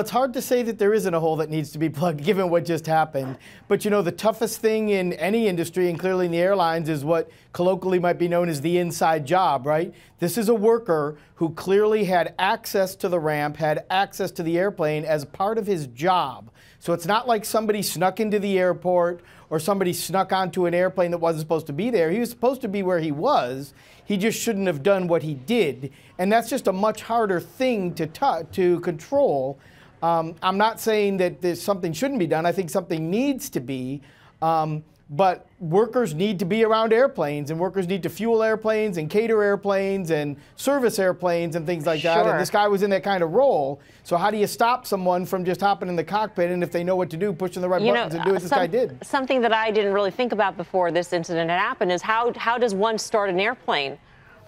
It's hard to say that there isn't a hole that needs to be plugged given what just happened. But you know, the toughest thing in any industry, and clearly in the airlines, is what colloquially might be known as the inside job, right? This is a worker who clearly had access to the ramp, had access to the airplane as part of his job. So it's not like somebody snuck into the airport or somebody snuck onto an airplane that wasn't supposed to be there. He was supposed to be where he was. He just shouldn't have done what he did. And that's just a much harder thing to control. I'm not saying that there's something shouldn't be done. I think something needs to be. But workers need to be around airplanes, and workers need to fuel airplanes and cater airplanes and service airplanes and things like that. And this guy was in that kind of role. So how do you stop someone from just hopping in the cockpit and if they know what to do, pushing the right buttons and do what this guy did? Something that I didn't really think about before this incident had happened is how does one start an airplane?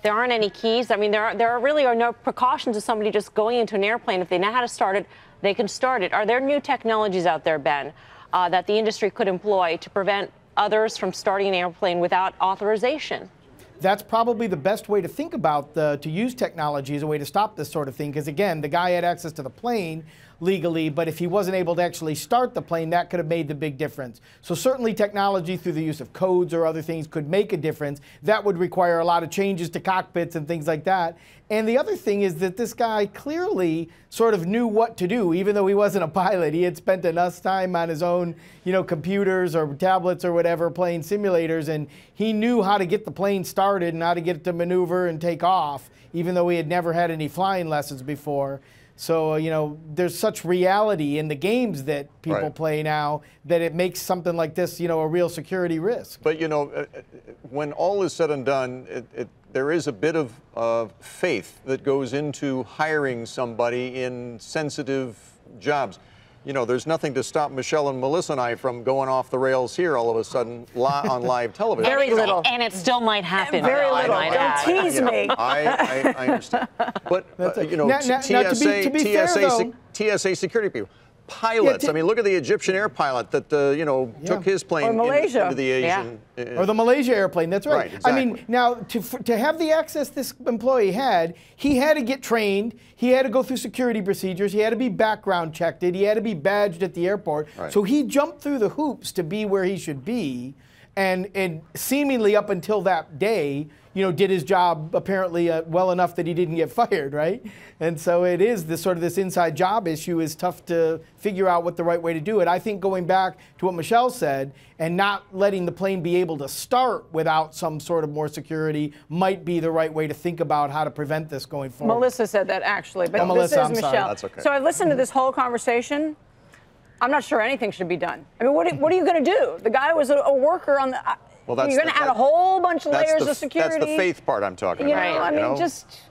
There aren't any keys. I mean, there really are no precautions of somebody just going into an airplane. If they know how to start it, they can start it. Are there new technologies out there, Ben, that the industry could employ to prevent others from starting an airplane without authorization? That's probably the best way to think about to use technology as a way to stop this sort of thing. Because again, the guy had access to the plane legally, but if he wasn't able to actually start the plane, that could have made the big difference. So certainly technology through the use of codes or other things could make a difference. That would require a lot of changes to cockpits and things like that. And the other thing is that this guy clearly sort of knew what to do, even though he wasn't a pilot. He had spent enough time on his own, computers or tablets or whatever, playing simulators, and he knew how to get the plane started and how to get it to maneuver and take off, even though he had never had any flying lessons before. So, there's such reality in the games that people play now that it makes something like this, a real security risk. But, when all is said and done, there is a bit of faith that goes into hiring somebody in sensitive jobs. There's nothing to stop Michelle and Melissa and I from going off the rails here all of a sudden on live television. Very little. And it still might happen. Very little. Don't tease me. I understand. But, TSA security people. Pilots. I mean, look at the Egyptian air pilot that, took his plane into the Asian. Or the Malaysia airplane, that's right. Exactly. I mean, now, to have the access this employee had, he had to get trained, he had to go through security procedures, he had to be background checked, he had to be badged at the airport. So he jumped through the hoops to be where he should be, and seemingly up until that day, did his job apparently well enough that he didn't get fired, right? And so it is this inside job issue is tough to figure out what the right way to do it. I think going back to what Michelle said and not letting the plane be able to start without some sort of more security might be the right way to think about how to prevent this going forward. Melissa said that actually, but Melissa, this is Michelle. That's okay. So I listened to this whole conversation. I'm not sure anything should be done. I mean, what are you going to do? The guy was a worker on the. Well, you're going to add a whole bunch of layers of security. That's the faith part I'm talking about. I mean, just.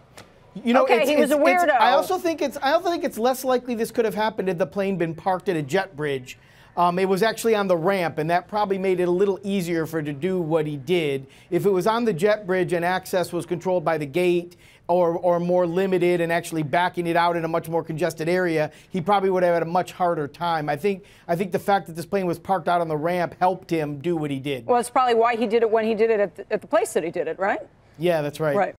Okay, he was a weirdo. I also think it's less likely this could have happened had the plane been parked at a jet bridge. It was actually on the ramp, and that probably made it a little easier for him to do what he did. If it was on the jet bridge and access was controlled by the gate or more limited and actually backing it out in a much more congested area, he probably would have had a much harder time. I think the fact that this plane was parked out on the ramp helped him do what he did. Well, it's probably why he did it when he did it at the place that he did it, right? Yeah, that's right. Right.